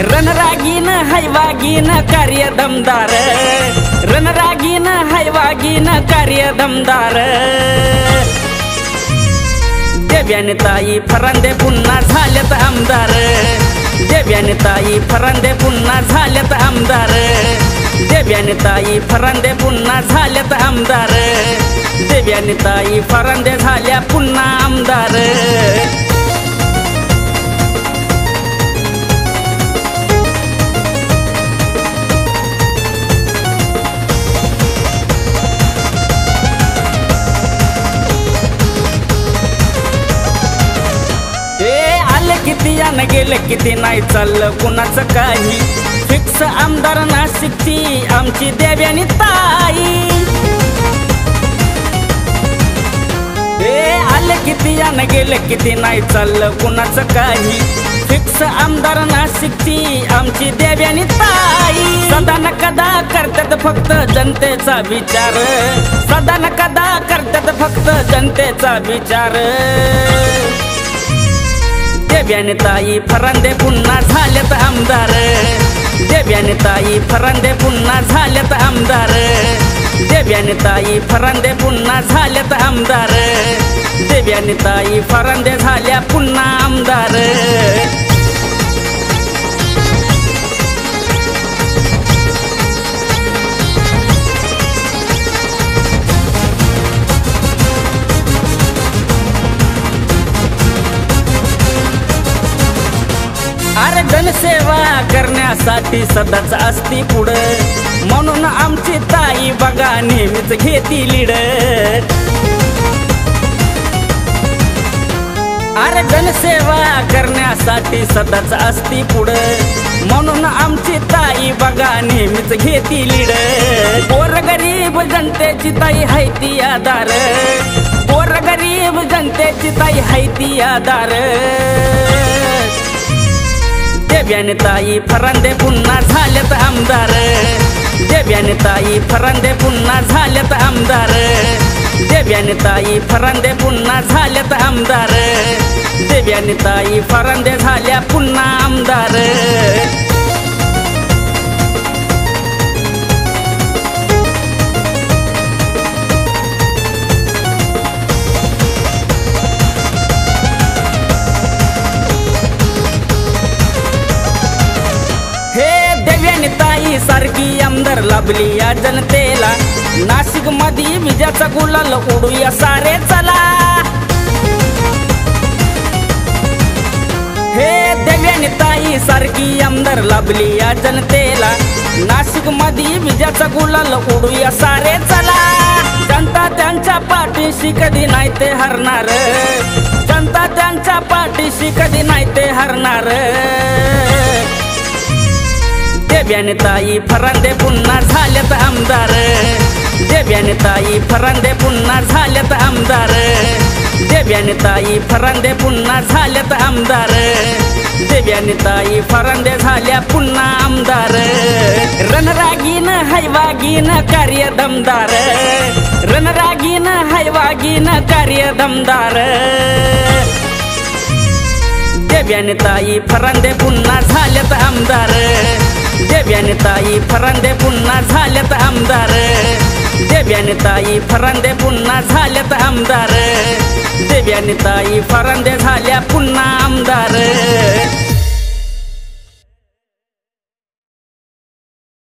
रणरागीन हैवागीन कार्य दमदार, रणरागीन हैवागीन कार्य दमदार। देव्याने ताई फरांदे पुन्हा झाल्यात आमदार, देव्याने ताई फरांदे पुन्हा झाल्यात आमदार, देव्याने ताई फरांदे पुन्हा झाल्यात आमदार, देव्याने ताई फरांदे झाल्या पुन्हा आमदार। किती यानं गेलं किती नाही चाललं कुणाचं काही, फिक्स आमदार नाशिकची आमची देव्यानी ताई। आले किती यानं गेलं किती नाही चाललं कुणाचं काही, फिक्स आमदार नाशिकची आमची देव्यानी ताई। सदा न कदा करतात फक्त जनतेचा विचार, सदा न कदा करतात फक्त जनतेचा विचार। देव्याने ताई फरांदे पुन्हा झाल्यात आमदार, देव्याने ताई फरांदे पुन्हा झाल्यात आमदार, देव्याने ताई फरांदे पुन्हा झाल्यात आमदार, देव्याने ताई फरांदे झाल्या पुन्हा आमदार। अरे जनसेवा करण्यासाठी सदाच असती पुढे, म्हणून आमची ताई बघा नेहमीच घेती लीड। अरे जनसेवा करण्यासाठी सदाच असती पुढे, म्हणून आमची ताई बघा नेहमीच घेती लीड। गोरगरीब जनतेची ताई हाय ती आधार, गोरगरीब जनतेची ताई हाय ती आधार। देव्याने ताई फरांदे पुन्हा झाल्यात आमदार, देव्याने ताई फरांदे पुन्हा झाल्यात आमदार, देव्याने ताई फरांदे पुन्हा झाल्यात आमदार, देव्याने ताई फरांदे झाल्या पुन्हा आमदार। ताई सारखी आमदार लाभली या जनतेला, नाशिक मध्ये विजयाचा गुलाल उडूया सारे चला। हे देव्याने ताई सारखी आमदार लाभली या जनतेला, नाशिक मध्ये विजयाचा गुलाल उडूया सारे चला। जनता त्यांच्या पाठीशी कधी नाही ते हरणार, जनता त्यांच्या पाठीशी कधी नाही ते हरणार। देव्याने ताई फरांदे पुन्हा झाल्यात आमदार, देव्याने ताई फरांदे पुन्हा झाल्यात आमदार, देव्याने ताई फरांदे पुन्हा झाल्यात आमदार, देव्याने ताई फरांदे झाल्या पुन्हा आमदार। रणरागीन हैवागीन कार्य दमदार, रणरागीन हैवागीन कार्य दमदार। देव्याने ताई फरांदे पुन्हा झाल्यात आमदार, देव्याने ताई फरांदे पुन्हा झाल्यात आमदार, देव्याने ताई फरांदे पुन्हा झाल्यात आमदार, देव्याने ताई फरांदे झाल्या पुन्हा आमदार।